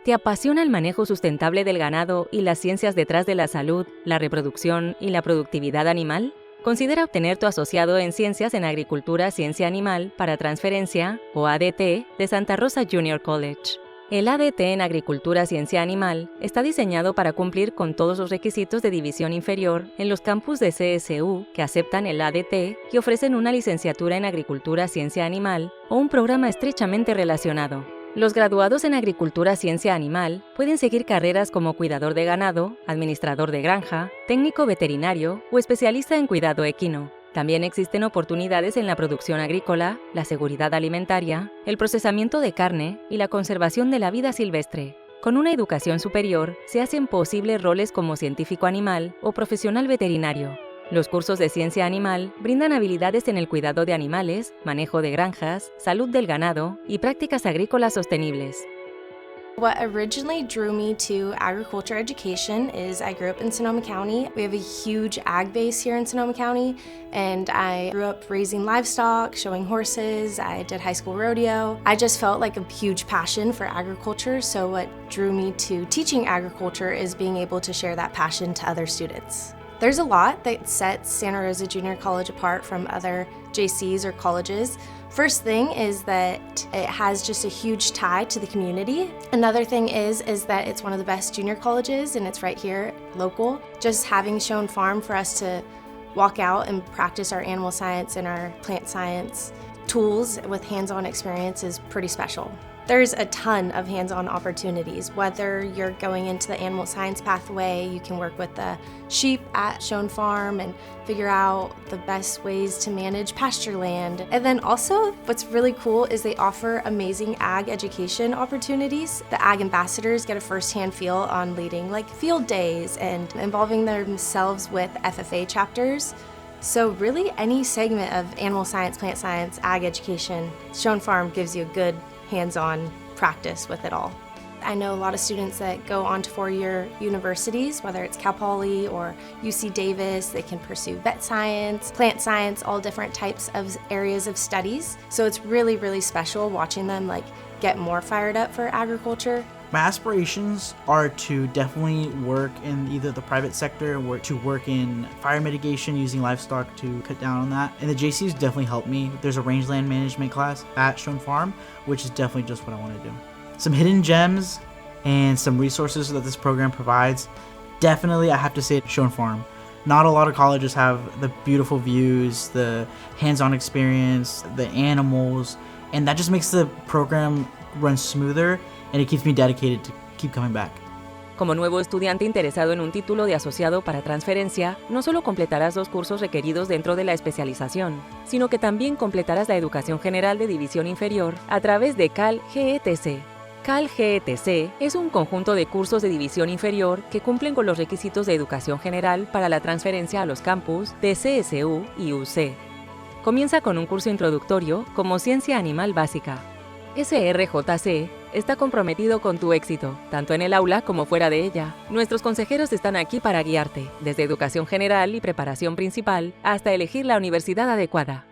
¿Te apasiona el manejo sustentable del ganado y las ciencias detrás de la salud, la reproducción y la productividad animal? Considera obtener tu asociado en Ciencias en Agricultura, Ciencia Animal para transferencia, o ADT, de Santa Rosa Junior College. El ADT en Agricultura, Ciencia Animal está diseñado para cumplir con todos los requisitos de división inferior en los campus de CSU que aceptan el ADT y ofrecen una licenciatura en Agricultura, Ciencia Animal o un programa estrechamente relacionado. Los graduados en Agricultura Ciencia Animal pueden seguir carreras como cuidador de ganado, administrador de granja, técnico veterinario o especialista en cuidado equino. También existen oportunidades en la producción agrícola, la seguridad alimentaria, el procesamiento de carne y la conservación de la vida silvestre. Con una educación superior, se hacen posibles roles como científico animal o profesional veterinario. Los cursos de ciencia animal brindan habilidades en el cuidado de animales, manejo de granjas, salud del ganado y prácticas agrícolas sostenibles. What originally drew me to agriculture education is I grew up in Sonoma County. We have a huge ag base here in Sonoma County, and I grew up raising livestock, showing horses. I did high school rodeo. I just felt like a huge passion for agriculture, so what drew me to teaching agriculture is being able to share that passion to other students. There's a lot that sets Santa Rosa Junior College apart from other JCs or colleges. First thing is that it has just a huge tie to the community. Another thing is that it's one of the best junior colleges and it's right here, local. Just having Schoen Farm for us to walk out and practice our animal science and our plant science tools with hands-on experience is pretty special. There's a ton of hands-on opportunities. Whether you're going into the animal science pathway, you can work with the sheep at Schoen Farm and figure out the best ways to manage pasture land. And then also, what's really cool is they offer amazing ag education opportunities. The ag ambassadors get a first-hand feel on leading like field days and involving themselves with FFA chapters. So really any segment of animal science, plant science, ag education, Schoen Farm gives you a good hands-on practice with it all. I know a lot of students that go on to four-year universities, whether it's Cal Poly or UC Davis. They can pursue vet science, plant science, all different types of areas of studies. So it's really, really special watching them get more fired up for agriculture. My aspirations are to definitely work in either the private sector or to work in fire mitigation using livestock to cut down on that. And the JC's definitely helped me. There's a rangeland management class at Schoen Farm, which is definitely just what I want to do. Some hidden gems and some resources that this program provides. Definitely, I have to say Schoen Farm. Not a lot of colleges have the beautiful views, the hands-on experience, the animals, and that just makes the program run smoother. And it keeps me dedicated to keep coming back. Como nuevo estudiante interesado en un título de asociado para transferencia, no solo completarás los cursos requeridos dentro de la especialización, sino que también completarás la educación general de división inferior a través de Cal GETC. Cal GETC es un conjunto de cursos de división inferior que cumplen con los requisitos de educación general para la transferencia a los campus de CSU y UC. Comienza con un curso introductorio como Ciencia Animal Básica. SRJC está comprometido con tu éxito, tanto en el aula como fuera de ella. Nuestros consejeros están aquí para guiarte, desde educación general y preparación principal hasta elegir la universidad adecuada.